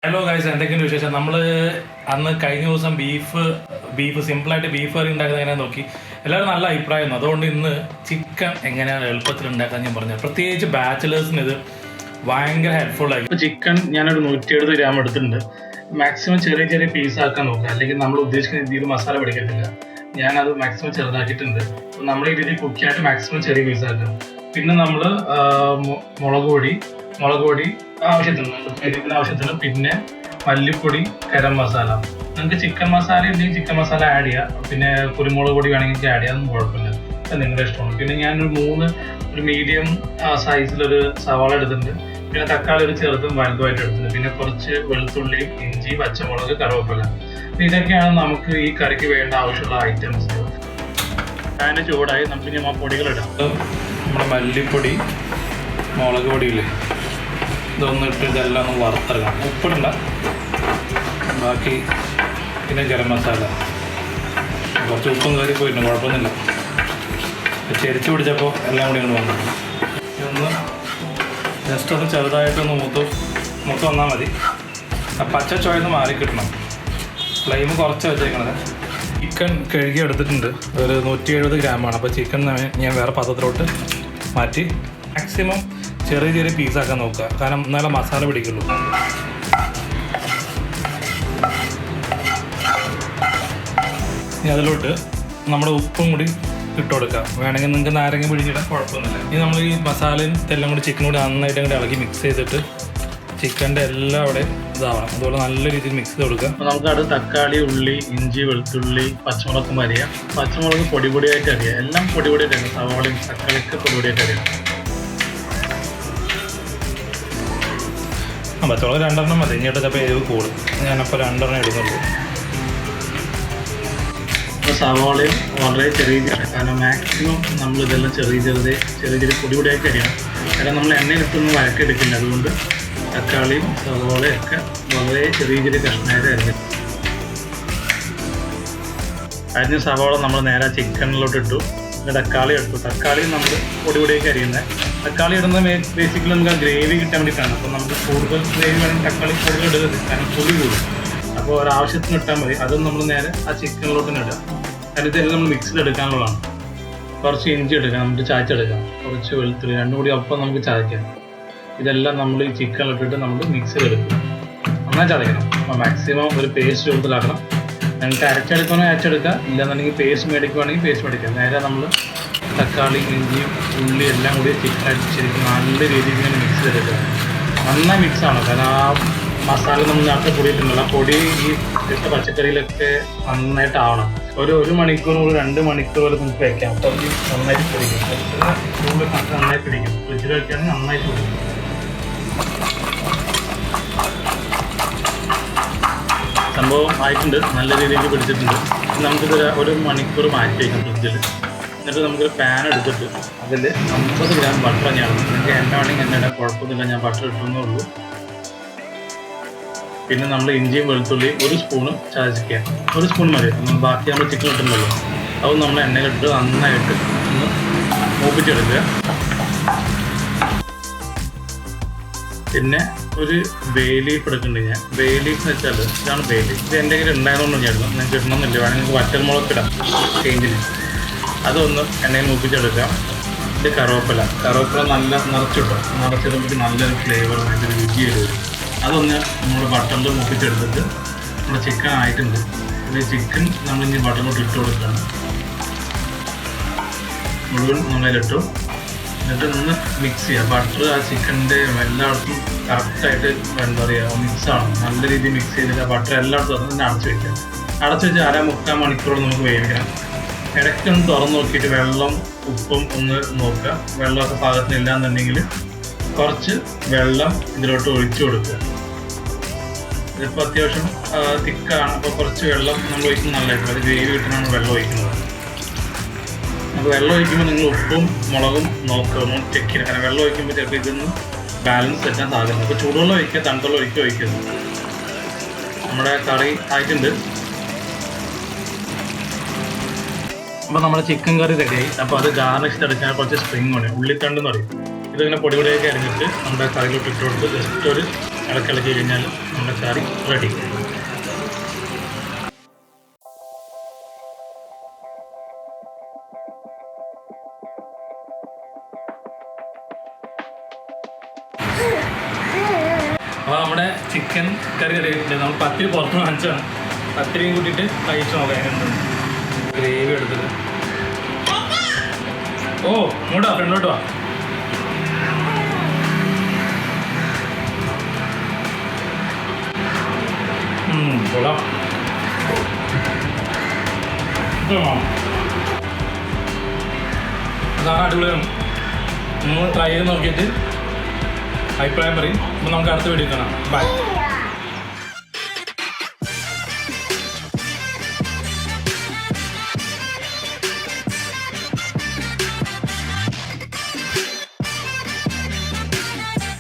Hello guys, എന്തൊക്കെയാണ് വിശേഷം? നമ്മൾ അന്ന് കഴിഞ്ഞ ദിവസം ബീഫ് സിമ്പിളായിട്ട് ബീഫ് കറി ഉണ്ടാക്കുന്നത് എങ്ങനെയാണെന്ന് നോക്കി. എല്ലാവരും നല്ല അഭിപ്രായമായിരുന്നു. അതുകൊണ്ട് ഇന്ന് ചിക്കൻ എങ്ങനെയാണ് എളുപ്പത്തിൽ ഉണ്ടാക്കാൻ ഞാൻ പറഞ്ഞത്. പ്രത്യേകിച്ച് ബാച്ചിലേഴ്സിന് ഇത് ഭയങ്കര ഹെൽപ്ഫുള്ളായി. ഇപ്പോൾ ചിക്കൻ ഞാനൊരു 170 ഗ്രാം എടുത്തിട്ടുണ്ട്. മാക്സിമം ചെറിയ ചെറിയ പീസാക്കാൻ നോക്കുക, അല്ലെങ്കിൽ നമ്മൾ ഉദ്ദേശിക്കുന്ന രീതിയിൽ മസാല പിടിക്കത്തില്ല. ഞാനത് മാക്സിമം ചെറുതാക്കിയിട്ടുണ്ട്. അപ്പോൾ നമ്മുടെ രീതിയിൽ കുക്കിയായിട്ട് മാക്സിമം ചെറിയ പീസാക്കാം. പിന്നെ നമ്മൾ മുളക് പൊടി ആവശ്യത്തിന്, പിന്നെ മല്ലിപ്പൊടി, ഗരം മസാല. നിങ്ങൾക്ക് ചിക്കൻ മസാല ഉണ്ടെങ്കിൽ ചിക്കൻ മസാല ആഡ് ചെയ്യുക. പിന്നെ കുരുമുളക് പൊടി വേണമെങ്കിൽ ആഡ് ചെയ്യാൻ കുഴപ്പമില്ല, അത് നിങ്ങളുടെ ഇഷ്ടമാണ്. പിന്നെ ഞാനൊരു മീഡിയം സൈസിലൊരു സവാള എടുത്തിട്ടുണ്ട്. പിന്നെ തക്കാളി ഒരു ചെറുതും വലുതുമായിട്ട് എടുത്തിട്ടുണ്ട്. പിന്നെ കുറച്ച് വെളുത്തുള്ളി, ഇഞ്ചി, പച്ചമുളക്, കറിവേപ്പില. ഇതൊക്കെയാണ് നമുക്ക് ഈ കറിക്ക് വേണ്ട ആവശ്യമുള്ള ഐറ്റംസ്. അതിൻ്റെ ചൂടായി നമുക്ക് ഇനി പൊടികളിടാം. നമ്മുടെ മല്ലിപ്പൊടി, മുളക് പൊടിയില്ലേ, ഇതൊന്നും ഇട്ട് ഇതെല്ലാം ഒന്ന് വറുത്തെടുക്കണം. ഉപ്പിടണ്ട, ബാക്കി പിന്നെ ഗരം മസാല, കുറച്ച് ഉപ്പും കയറി പോയിട്ടുണ്ട്, കുഴപ്പമൊന്നുമില്ല. ചെരിച്ച് പിടിച്ചപ്പോൾ എല്ലാം കൂടി ഇങ്ങോട്ട് വന്നു. ഇതൊന്ന് ജസ്റ്റ് ഒന്ന് ചെറുതായിട്ടൊന്ന് മൂത്ത് വന്നാൽ മതി. ആ പച്ച ചോയൊന്ന് മാറി കിട്ടണം. ഫ്ലെയിം കുറച്ച് വെച്ചേക്കണത്. ചിക്കൻ കഴുകി എടുത്തിട്ടുണ്ട്, ഒരു 170 ഗ്രാമാണ്. അപ്പോൾ ചിക്കൻ ഞാൻ വേറെ പാത്രത്തിലോട്ട് മാറ്റി മാക്സിമം ചെറിയ ചെറിയ പീസാക്കാൻ നോക്കുക, കാരണം എന്നാലേ മസാല പിടിക്കുള്ളൂ. ഇനി അതിലോട്ട് നമ്മുടെ ഉപ്പും കൂടി ഇട്ട് കൊടുക്കാം. വേണമെങ്കിൽ നിങ്ങൾക്ക് നാരങ്ങ പിടിച്ചിടാൻ കുഴപ്പമൊന്നുമില്ല. ഇനി നമ്മൾ ഈ മസാലയും എല്ലാം കൂടി ചിക്കനും കൂടി നന്നായിട്ട് അങ്ങോട്ട് ഇളക്കി മിക്സ് ചെയ്തിട്ട് ചിക്കൻ്റെ എല്ലാം അവിടെ ഇതാവണം. അതുപോലെ നല്ല രീതിയിൽ മിക്സ് ചെയ്ത് കൊടുക്കുക. അപ്പോൾ നമുക്ക് അത് തക്കാളി, ഉള്ളി, ഇഞ്ചി, വെളുത്തുള്ളി, പച്ചമുളകും അരിയാം. പച്ചമുളക് പൊടിയായിട്ട് അറിയാം, എല്ലാം പൊടിയായിട്ട് അറിയാം. സവാളയും തക്കാളിയൊക്കെ പൊടിയായിട്ട് അറിയാം. പച്ചമുളക് 2 മതി. ഇങ്ങോട്ട് ചിലപ്പോൾ എരിവ് കൂടും, ഞാനപ്പോൾ 2 ഇടുന്നുള്ളൂ. അപ്പോൾ സവാളയും വളരെ ചെറിയ, കാരണം മാക്സിമം നമ്മളിതെല്ലാം ചെറിയ പൊടിയായിട്ട് അറിയണം. കാരണം നമ്മൾ എണ്ണയിലിട്ടൊന്നും വഴക്കെടുക്കില്ല. അതുകൊണ്ട് തക്കാളിയും സവാളയൊക്കെ വളരെ ചെറിയ കഷ്ണമായിട്ട് അരിഞ്ഞു. അരിഞ്ഞ സവാള നമ്മൾ നേരെ ചിക്കനിലോട്ട് ഇട്ടു. പിന്നെ തക്കാളി എടുത്തു. തക്കാളി നമ്മൾ പൊടിയായിട്ട് അരിയുന്നത്. തക്കാളി ഇടുന്നത് ബേസിക്കലി നമുക്ക് ആ ഗ്രേവി കിട്ടാൻ വേണ്ടിയിട്ടാണ്. അപ്പോൾ നമുക്ക് കൂടുതൽ ഗ്രേവി വേണമെങ്കിൽ തക്കാളി കൂടുതൽ ഇടരുത്, കാരണം പുളി കൂടും. അപ്പോൾ ഒരാവശ്യത്തിന് ഇട്ടാൽ മതി. അതും നമ്മൾ നേരെ ആ ചിക്കനിലോട്ട് ഇടുക. കാരണം ഇതെല്ലാം നമ്മൾ മിക്സിൽ എടുക്കാനുള്ളതാണ്. കുറച്ച് ഇഞ്ചി എടുക്കാം, നമുക്ക് ചായച്ചെടുക്കാം. കുറച്ച് വെളുത്തുള്ളി, 2 കൂടി ഒപ്പം നമുക്ക് ചതയ്ക്കാം. ഇതെല്ലാം നമ്മൾ ഈ ചിക്കനിലിട്ടിട്ട് നമ്മൾ മിക്സിയിലെടുക്കും. നന്നായി ചതയ്ക്കണം. അപ്പോൾ മാക്സിമം ഒരു പേസ്റ്റ് രൂപത്തിലാക്കണം. നിങ്ങൾക്ക് അരച്ചെടുക്കണമെങ്കിൽ അരച്ചെടുക്കാം, ഇല്ലാന്നുണ്ടെങ്കിൽ പേസ്റ്റ് മേടിക്കുകയാണെങ്കിൽ പേസ്റ്റ് മേടിക്കാം. നേരെ നമ്മൾ തക്കാളി, ഇഞ്ചി, ഉള്ളി എല്ലാം കൂടി ചിക്കൻ അടിച്ചിരിക്കും. നല്ല രീതിയിൽ ഇങ്ങനെ മിക്സ് ചെയ്തെടുക്കുക. നന്നായി മിക്സാണ്, കാരണം ആ മസാല നമ്മൾ നേരത്തെ പൊടിയിട്ടുണ്ടല്ലോ, ആ പൊടി ഈ ഇട്ട പച്ചക്കറിയിലൊക്കെ നന്നായിട്ട് ആവണം. ഒരു മണിക്കൂർ 2 മണിക്കൂർ വരെ നമുക്ക് വയ്ക്കാം. അപ്പോൾ നന്നായിട്ട് പിടിക്കും. നന്നായി പിടിക്കും. ഫ്രിഡ്ജിൽ വയ്ക്കുകയാണെങ്കിൽ നന്നായിട്ട് പിടിക്കും. സംഭവം ആയിട്ടുണ്ട്, നല്ല രീതിയിൽ പിടിച്ചിട്ടുണ്ട്. നമുക്കിത് 1 മണിക്കൂർ മാറ്റി വയ്ക്കാം ഫ്രിഡ്ജിൽ. എന്നിട്ട് നമുക്കൊരു പാൻ എടുത്തിട്ട് അതിൽ 50 ഗ്രാം ബട്ടർ തന്നെയാണ്. നിങ്ങൾക്ക് എണ്ണ വേണമെങ്കിൽ എണ്ണ ഇടാൻ കുഴപ്പമൊന്നുമില്ല, ഞാൻ ബട്ടർ ഇട്ടുന്നേ ഉള്ളൂ. പിന്നെ നമ്മൾ ഇഞ്ചിയും വെളുത്തുള്ളിയും 1 സ്പൂണ് ചതച്ചിക്കുക. 1 സ്പൂൺ മതി. ബാക്കി നമ്മൾ ചിക്കൻ ഇട്ടുണ്ടല്ലോ, അത് നമ്മൾ എണ്ണയിലിട്ട് നന്നായിട്ട് ഒന്ന് മൂപ്പിച്ചെടുക്കുക. പിന്നെ ഒരു ബേ ലീഫ് എടുക്കുന്നുണ്ട് ഞാൻ. ബേ ലീഫ് എന്ന് വെച്ചാൽ ഇതാണ് ബേ ലീഫ്. ഇത് എൻ്റെ കയ്യിൽ ഉണ്ടായതുകൊണ്ട് ഞാൻ ഇടുന്നു. നിങ്ങൾക്ക് ഇടണമെന്നില്ല, വേണമെങ്കിൽ നിങ്ങൾക്ക് വറ്റൽമുളക് ഇടാം ചേഞ്ചിന്. അതൊന്ന് എണ്ണയിൽ മൂപ്പിച്ചെടുക്കാം. ഇത് കറുവേപ്പില നല്ല നിറച്ചിടുമ്പോൾ നല്ലൊരു ഫ്ലേവർ, നല്ലൊരു രുചിയായിട്ട് വരും. അതൊന്ന് നമ്മൾ ബട്ടറിൽ മൂപ്പിച്ചെടുത്തിട്ട് നമ്മുടെ ചിക്കൻ ആയിട്ടുണ്ട്. ഇത് ചിക്കൻ നമ്മളിനി ബട്ടറിലോട്ട് ഇട്ട് കൊടുക്കുകയാണ്. മുഴുവൻ നമ്മളതിലിട്ടു. എന്നിട്ട് ഒന്ന് മിക്സ് ചെയ്യുക. ബട്ടർ ആ ചിക്കൻ്റെ എല്ലായിടത്തും കറക്റ്റായിട്ട് എന്താ പറയുക മിക്സാണ്. നല്ല രീതിയിൽ മിക്സ് ചെയ്തിട്ട് ആ ബട്ടർ എല്ലായിടത്തും തന്നെ അടച്ചു വയ്ക്കുക. അടച്ചു വെച്ച് 1/2 മണിക്കൂർ നമുക്ക് വേവിക്കണം. ഇടയ്ക്കൊന്ന് തുറന്ന് നോക്കിയിട്ട് വെള്ളം ഉപ്പും ഒന്ന് നോക്കുക. വെള്ളമൊക്കെ പാകത്തിനില്ല എന്നുണ്ടെങ്കിൽ കുറച്ച് വെള്ളം ഇതിലോട്ട് ഒഴിച്ചു കൊടുക്കുക. ഇതിപ്പോൾ അത്യാവശ്യം തിക്കാണ്, അപ്പോൾ കുറച്ച് വെള്ളം നമ്മൾ ഒഴിക്കുന്നത് നല്ലതായിരിക്കും. അത് ഗ്രേവി കിട്ടാനാണ് വെള്ളം ഒഴിക്കുന്നത്. അപ്പോൾ വെള്ളം ഒഴിക്കുമ്പോൾ നിങ്ങൾ ഉപ്പും മുളകും നോക്കുക, ഒന്ന് ചെക്ക് ചെയ്യണം. കാരണം വെള്ളം ഒഴിക്കുമ്പോൾ ചിലപ്പോൾ ഇതൊന്ന് ബാലൻസ് തെറ്റാൻ സാധ്യത. അപ്പോൾ ചൂടുവെള്ളം ഒഴിക്കുക, തണുത്തുള്ള ഒഴിക്കുന്നത്. നമ്മുടെ കറി ആയിട്ടുണ്ട്. അപ്പോൾ നമ്മുടെ ചിക്കൻ കറി റെഡിയായി. അപ്പോൾ അത് ഗാർണിഷ് എടുക്കാൻ കുറച്ച് സ്പ്രിംഗ് ഉണ്ട്, ഉള്ളിത്തണ്ടെന്ന് പറയും. ഇതിങ്ങനെ പൊടിയായിട്ട് അരിഞ്ഞിട്ട് നമ്മുടെ കറിയിലോട്ട് ഇട്ട് കൊടുത്ത് ജസ്റ്റ് ഒരു ഇളക്കി കഴിഞ്ഞാൽ നമ്മുടെ കറി റെഡി. അപ്പോൾ നമ്മുടെ ചിക്കൻ കറി റെഡി ആയിട്ടുണ്ട്. നമ്മൾ പത്തിരി പുറത്ത് വാങ്ങിച്ചാണ്. പത്തിരിയും കൂട്ടിയിട്ട് കഴിച്ച് നോക്കാം എങ്ങനെയുണ്ട്. ഗ്രേവി എടുത്തത്. ഓ ഇങ്ങോട്ടാ, ഫ്രണ്ടോട്ട് വാ. കൊള്ളാം. അതാണ് അടിപൊളിയാണ്. നിങ്ങൾ ട്രൈ ചെയ്ത് നോക്കിയിട്ട് അഭിപ്രായം പറയും. അപ്പോൾ നമുക്ക് അടുത്ത വീഡിയോ കാണാം. ബൈ.